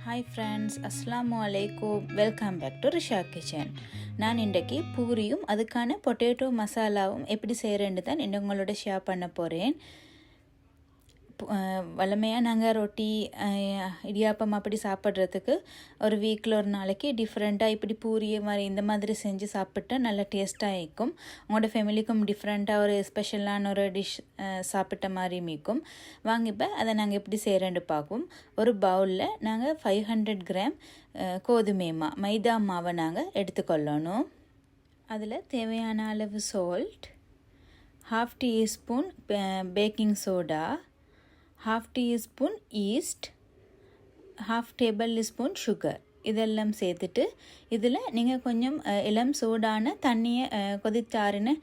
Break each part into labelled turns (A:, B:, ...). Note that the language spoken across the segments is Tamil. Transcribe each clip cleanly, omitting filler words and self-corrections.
A: ஹாய் ஃப்ரெண்ட்ஸ், அஸ்ஸலாமு அலைக்கும். Welcome back to Risha kitchen. நான் இன்றைக்கி பூரியும் அதுக்கான பொட்டேட்டோ மசாலாவும் எப்படி செய்கிறேன்னு தான் உங்களோட ஷேர் பண்ண போகிறேன். வழமையாக நாங்கள் ரொட்டி இடியாப்பம் அப்படி சாப்பிட்றதுக்கு ஒரு வீக்கில் ஒரு நாளைக்கு டிஃப்ரெண்ட்டாக இப்படி பூரி மாதிரி இந்த மாதிரி செஞ்சு சாப்பிட்டா நல்லா டேஸ்ட்டாக இருக்கும். உங்களோட ஃபேமிலிக்கும் டிஃப்ரெண்ட்டாக ஒரு ஸ்பெஷலான ஒரு டிஷ் சாப்பிட்ட மாதிரி மீக்கும். வாங்க இப்போ அதை நாங்கள் எப்படி செய்கிறேன்னு பார்ப்போம். ஒரு பவுலில் நாங்கள் 500 கிராம் கோதுமை மைதா மாவை நாங்கள் எடுத்துக்கொள்ளணும். அதில் தேவையான அளவு salt, 1/2 teaspoon baking soda, 1/2 teaspoon east, 1/2 table spoon sugar இதெல்லாம் சேர்த்துட்டு இதில் நீங்கள் கொஞ்சம் இளம் சூடான தண்ணியை கொதித்தாருன்னு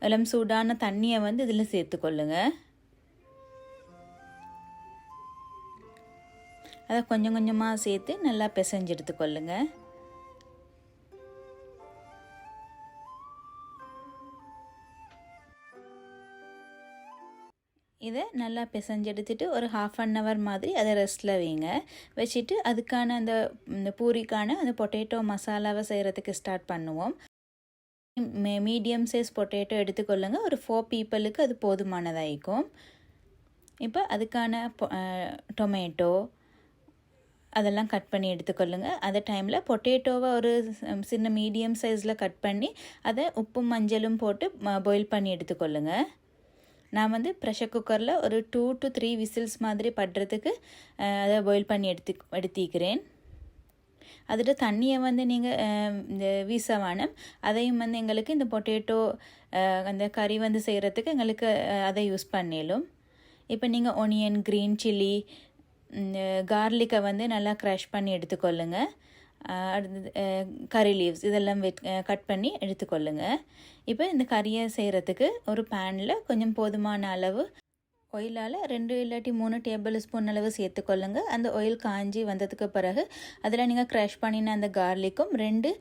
A: இளம் சூடான தண்ணியை வந்து இதில் சேர்த்துக்கொள்ளுங்க. அதை கொஞ்சம் கொஞ்சமாக சேர்த்து நல்லா பிசைஞ்சு எடுத்துக்கொள்ளுங்க. இதை நல்லா பிசைஞ்சு எடுத்துகிட்டு ஒரு 1/2 hour மாதிரி அதை ரெஸ்ட்டில் வைங்க. வச்சுட்டு அதுக்கான இந்த பூரிக்கான அந்த பொட்டேட்டோ மசாலாவை செய்கிறதுக்கு ஸ்டார்ட் பண்ணுவோம். மீடியம் சைஸ் பொட்டேட்டோ எடுத்துக்கொள்ளுங்க. ஒரு 4 பீப்புளுக்கு அது போதுமானதாகிக்கும். இப்போ அதுக்கான டொமேட்டோ அதெல்லாம் கட் பண்ணி எடுத்துக்கொள்ளுங்க. அந்த டைமில் பொட்டேட்டோவை ஒரு சின்ன மீடியம் சைஸில் கட் பண்ணி அதை உப்பும் மஞ்சளும் போட்டு பாயில் பண்ணி எடுத்துக்கொள்ளுங்க. நான் வந்து ப்ரெஷர் குக்கரில் ஒரு 2 to 3 விசில்ஸ் மாதிரி படுறதுக்கு அதை பாயில் பண்ணி எடுத்திக்கிறேன். அதில் தண்ணியை வந்து நீங்கள் இந்த வீசவானம் அதையும் வந்து எங்களுக்கு இந்த பொட்டேட்டோ அந்த கறி வந்து செய்கிறதுக்கு எங்களுக்கு அதை யூஸ் பண்ணிடும். இப்போ நீங்கள் ஒனியன், க்ரீன் சில்லி, கார்லிக்கை வந்து நல்லா க்ரஷ் பண்ணி எடுத்துக்கொள்ளுங்க. அடுத்தது கறி லீவ்ஸ் இதெல்லாம் கட் பண்ணி எடுத்துக்கொள்ளுங்க. இப்போ இந்த கறியை செய்கிறதுக்கு ஒரு பேனில் கொஞ்சம் போதுமான அளவு ஆயிலால் 2 இல்லாட்டி 3 டேபிள் ஸ்பூன் அளவு சேர்த்துக்கொள்ளுங்க. அந்த ஆயில் காஞ்சி வந்ததுக்கு பிறகு அதில் நீங்கள் க்ரஷ் பண்ணின அந்த கார்லிக்கும் 2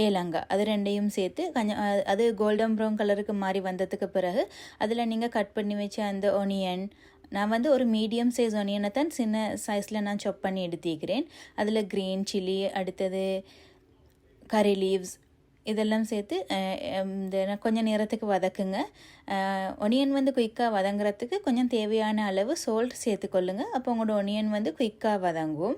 A: ஏலங்காய் அது 2ஐயும் சேர்த்து கொஞ்சம் அது கோல்டன் ப்ரௌன் கலருக்கு மாறி வந்ததுக்கு பிறகு அதில் நீங்கள் கட் பண்ணி வச்ச அந்த ஒனியன், நான் வந்து ஒரு மீடியம் சைஸ் ஒனியனை தான் சின்ன சைஸில் நான் சாப் பண்ணி எடுத்துக்கிறேன். அதில் க்ரீன் சில்லி, அடுத்தது கறி லீவ்ஸ் இதெல்லாம் சேர்த்து இந்த கொஞ்சம் நேரத்துக்கு வதக்குங்க. ஒனியன் வந்து குயிக்காக வதங்குறதுக்கு கொஞ்சம் தேவையான அளவு சால்ட் சேர்த்துக்கொள்ளுங்க. அப்போ உங்களோட ஒனியன் வந்து குயிக்காக வதங்கும்.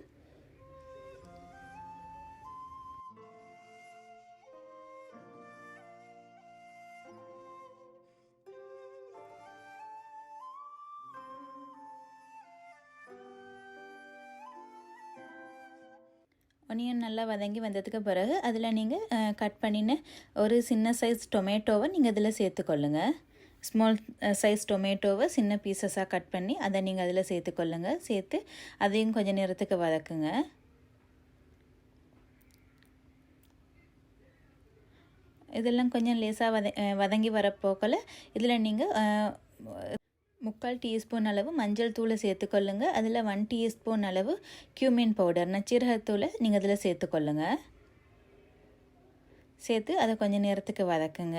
A: ஒனியன் நல்லா வதங்கி வந்ததுக்கு பிறகு அதில் நீங்கள் கட் பண்ணின ஒரு சின்ன சைஸ் டொமேட்டோவை நீங்கள் அதில் சேர்த்துக்கொள்ளுங்க. ஸ்மால் சைஸ் டொமேட்டோவை சின்ன பீசஸாக கட் பண்ணி அதை நீங்கள் அதில் சேர்த்துக்கொள்ளுங்க. சேர்த்து அதையும் கொஞ்சம் நேரத்துக்கு வதக்குங்க. இதெல்லாம் கொஞ்சம் லேசாக வதங்கி வரப்போக்கல இதில் நீங்கள் 3/4 டீஸ்பூன் அளவு மஞ்சள் தூளை சேர்த்துக்கொள்ளுங்க. அதில் 1 டீஸ்பூன் அளவு கியூமின் பவுடர் நச்சீரகத்தூளை நீங்கள் அதில் சேர்த்துக்கொள்ளுங்க. சேர்த்து அதை கொஞ்சம் நேரத்துக்கு வதக்குங்க.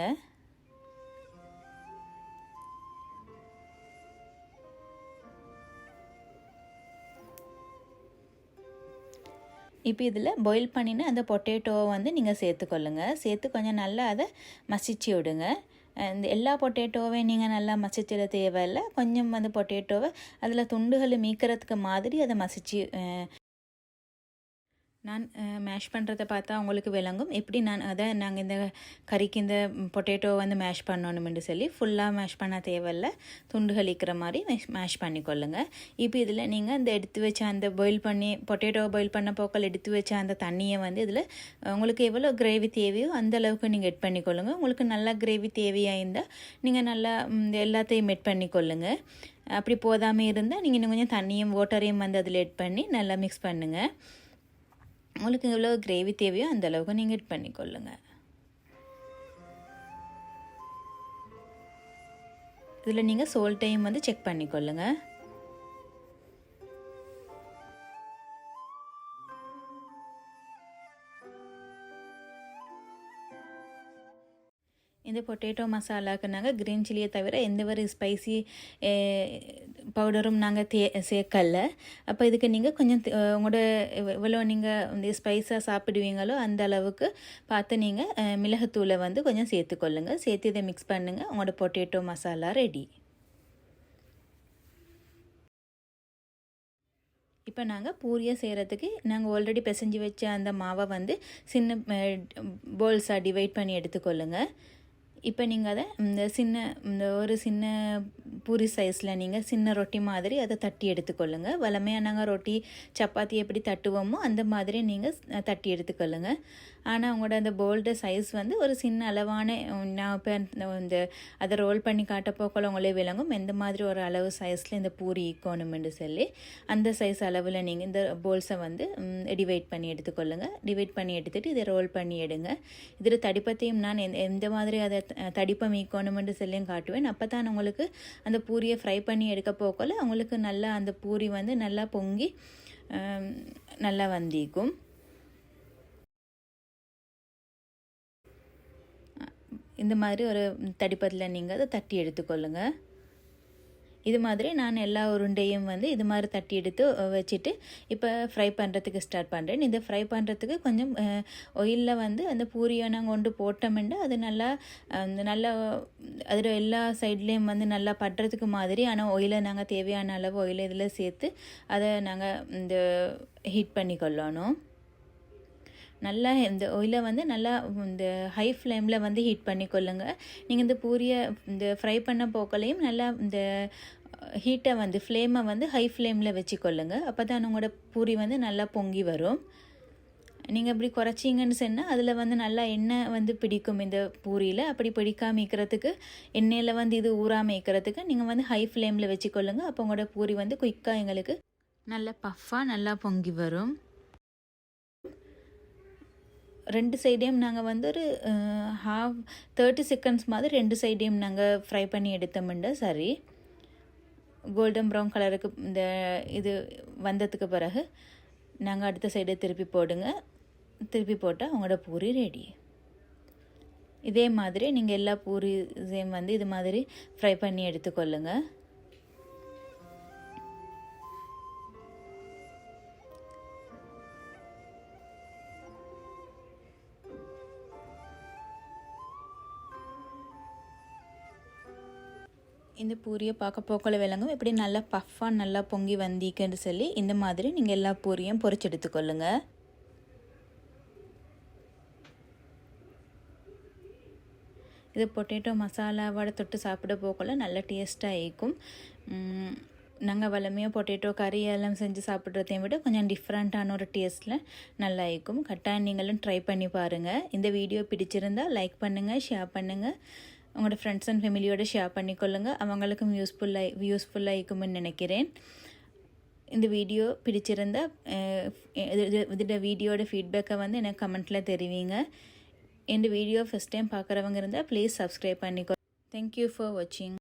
A: இப்போ இதில் பாயில் பண்ணின அந்த பொட்டேட்டோவை வந்து நீங்கள் சேர்த்துக்கொள்ளுங்க. சேர்த்து கொஞ்சம் நல்லா அதை மசிச்சு விடுங்க. இந்த எல்லா பொட்டேட்டோவையும் நீங்கள் நல்லா மசிச்சிட தேவையில்லை. கொஞ்சம் வந்து பொட்டேட்டோவை அதில் துண்டுகளை மீக்கிறதுக்கு மாதிரி அதை மசிச்சு நான் மேஷ் பண்ணுறதை பார்த்தா உங்களுக்கு விளங்கும். எப்படி நாங்கள் இந்த கறிக்கு இந்த பொட்டேட்டோ வந்து மேஷ் பண்ணணும்னு சொல்லி ஃபுல்லாக மேஷ் பண்ண தேவையில்லை. துண்டுகள் இருக்கிற மாதிரி மேஷ் பண்ணிக்கொள்ளுங்க. இப்போ இதில் நீங்கள் இந்த எடுத்து வச்ச அந்த பொட்டேட்டோ பாயில் பண்ண போக்கள் எடுத்து வச்ச அந்த தண்ணியை வந்து இதில் உங்களுக்கு எவ்வளோ கிரேவி தேவையோ அந்த அளவுக்கு நீங்கள் எட் பண்ணிக்கொள்ளுங்க. உங்களுக்கு நல்லா கிரேவி தேவையாக இருந்தால் நீங்கள் நல்லா எல்லாத்தையும் எட் பண்ணிக்கொள்ளுங்க. அப்படி போதாமல் இருந்தால் நீங்கள் இன்னும் கொஞ்சம் தண்ணியும் வாட்டரையும் வந்து அதில் எட் பண்ணி நல்லா மிக்ஸ் பண்ணுங்கள். உங்களுக்கு எவ்வளோ கிரேவி தேவையோ அந்த அளவுக்கு நீங்கள் எட் பண்ணிக்கொள்ளுங்க. இதில் நீங்கள் சால்ட்டையும் வந்து செக் பண்ணிக்கொள்ளுங்க. இந்த பொட்டேட்டோ மசாலாவுக்கு நாங்கள் க்ரீன் சில்லியை தவிர எந்த ஒரு ஸ்பைசி பவுடரும் நாங்கள் சேர்க்கல. அப்போ இதுக்கு நீங்கள் கொஞ்சம் உங்களோட எவ்வளோ நீங்கள் இந்த ஸ்பைஸாக சாப்பிடுவீங்களோ அந்த அளவுக்கு பார்த்து நீங்கள் மிளகுத்தூளை வந்து கொஞ்சம் சேர்த்துக்கொள்ளுங்க. சேர்த்து இதை மிக்ஸ் பண்ணுங்கள். உங்களோட பொட்டேட்டோ மசாலா ரெடி. இப்போ நாங்கள் பூரியை செய்கிறதுக்கு நாங்கள் ஆல்ரெடி பிசைஞ்சு வச்ச அந்த மாவை வந்து சின்ன போல்ஸாக டிவைட் பண்ணி எடுத்துக்கொள்ளுங்க. இப்போ நீங்கள் அதை இந்த ஒரு சின்ன பூரி சைஸில் நீங்கள் சின்ன ரொட்டி மாதிரி அதை தட்டி எடுத்துக்கொள்ளுங்க. வளமையாக நாங்கள் ரொட்டி சப்பாத்தி எப்படி தட்டுவோமோ அந்த மாதிரி நீங்கள் தட்டி எடுத்துக்கொள்ளுங்க. ஆனால் உங்களோட அந்த போல்டு சைஸ் வந்து ஒரு சின்ன அளவான, நான் இப்போ இந்த அதை ரோல் பண்ணி காட்டப்போக்கள் உங்களே விளங்கும் எந்த மாதிரி ஒரு அளவு சைஸில் இந்த பூரி ஈக்கணுமென்று சொல்லி அந்த சைஸ் அளவில் நீங்கள் இந்த போல்ஸை வந்து டிவைட் பண்ணி எடுத்துக்கொள்ளுங்க. டிவைட் பண்ணி எடுத்துகிட்டு இதை ரோல் பண்ணி எடுங்க. இதில் தடிப்பத்தையும் நான் எந்த மாதிரி அதை தடிப்பம் ஈக்கணுமென்று சொல்லியும் காட்டுவேன். அப்போ தான் உங்களுக்கு அந்த பூரியை ஃப்ரை பண்ணி எடுக்க போக்கல உங்களுக்கு நல்லா அந்த பூரி வந்து நல்லா பொங்கி நல்லா வந்திக்கும். இந்த மாதிரி ஒரு தடிப்பத்தில் நீங்கள் அதை தட்டி எடுத்துக்கொள்ளுங்க. இது மாதிரி நான் எல்லா உருண்டையும் வந்து இது மாதிரி தட்டி எடுத்து வச்சுட்டு இப்போ ஃப்ரை பண்ணுறதுக்கு ஸ்டார்ட் பண்ணுறேன். இந்த ஃப்ரை பண்ணுறதுக்கு கொஞ்சம் ஆயிலில் வந்து அந்த பூரியை நாங்கள் கொண்டு போட்டோம்னா அது நல்லா அதில் எல்லா சைட்லேயும் வந்து நல்லா படுறதுக்கு மாதிரி. ஆனால் ஆயிலை நாங்கள் தேவையான அளவு ஆயிலை இதில் சேர்த்து அதை நாங்கள் இந்த ஹீட் பண்ணி கொள்ளணும். நல்லா இந்த ஆயிலை வந்து நல்லா இந்த ஹை ஃப்ளேமில் வந்து ஹீட் பண்ணி கொள்ளுங்க. நீங்கள் இந்த பூரியை இந்த ஃப்ரை பண்ண போக்கலையும் நல்லா இந்த ஹீட்டை வந்து ஃப்ளேமை வந்து ஹை ஃப்ளேமில் வச்சுக்கொள்ளுங்க. அப்போ தான் உங்களோட பூரி வந்து நல்லா பொங்கி வரும். நீங்கள் இப்படி குறைச்சிங்கன்னு சொன்னால் அதில் வந்து நல்லா எண்ணெய் வந்து பிடிக்கும் இந்த பூரியில். அப்படி பிடிக்காமல் இருக்கிறதுக்கு எண்ணெயில் வந்து இது ஊறாமல் இருக்கிறதுக்கு நீங்கள் வந்து ஹை ஃப்ளேமில் வச்சுக்கொள்ளுங்க. அப்போ உங்களோட பூரி வந்து குயிக்காக எங்களுக்கு நல்லா பஃப்பாக நல்லா பொங்கி வரும். ரெண்டு சைடையும் நாங்கள் வந்து ஒரு 30 செகண்ட்ஸ் மாதிரி ரெண்டு சைடையும் நாங்கள் ஃப்ரை பண்ணி எடுத்தோம்னா சரி. கோல்டன் ப்ரௌன் கலருக்கு இந்த இது வந்ததுக்கு பிறகு நாங்கள் அடுத்த சைடை திருப்பி போடுங்க. திருப்பி போட்டால் உங்களோட பூரி ரெடி. இதே மாதிரி நீங்கள் எல்லா பூரியும் வந்து இது மாதிரி ஃப்ரை பண்ணி எடுத்துக்கொள்ளுங்க. இந்த பூரியை பார்க்க போக்கல விளங்கும் எப்படி நல்லா பஃப்பாக நல்லா பொங்கி வந்திக்குன்னு சொல்லி இந்த மாதிரி நீங்கள் எல்லா பூரியும் பொரிச்சு எடுத்துக்கொள்ளுங்க. இது பொட்டேட்டோ மசாலாவோட தொட்டு சாப்பிட போக்கல நல்ல டேஸ்ட்டாக இருக்கும். நாங்கள் வளமையாக பொட்டேட்டோ கறி எல்லாம் செஞ்சு சாப்பிட்றதையும் விட கொஞ்சம் டிஃப்ரெண்ட்டான ஒரு டேஸ்ட்டில் நல்லா இருக்கும். கட்டாயம் நீங்களும் ட்ரை பண்ணி பாருங்கள். இந்த வீடியோ பிடிச்சிருந்தால் லைக் பண்ணுங்கள், ஷேர் பண்ணுங்கள், உங்களோட ஃப்ரெண்ட்ஸ் அண்ட் ஃபேமிலியோடு ஷேர் பண்ணிக்கொள்ளுங்க. அவங்களுக்கும் யூஸ்ஃபுல்லாக இருக்கும்னு நினைக்கிறேன். இந்த வீடியோ பிடிச்சிருந்தால் இதோட வீடியோட ஃபீட்பேக்கை வந்து எனக்கு கமெண்ட்டில் தெரிவிங்க. இந்த வீடியோ ஃபஸ்ட் டைம் பார்க்குறவங்க இருந்தால் ப்ளீஸ் சப்ஸ்கிரைப் பண்ணிக்கோ. தேங்க்யூ ஃபார் வாட்சிங்.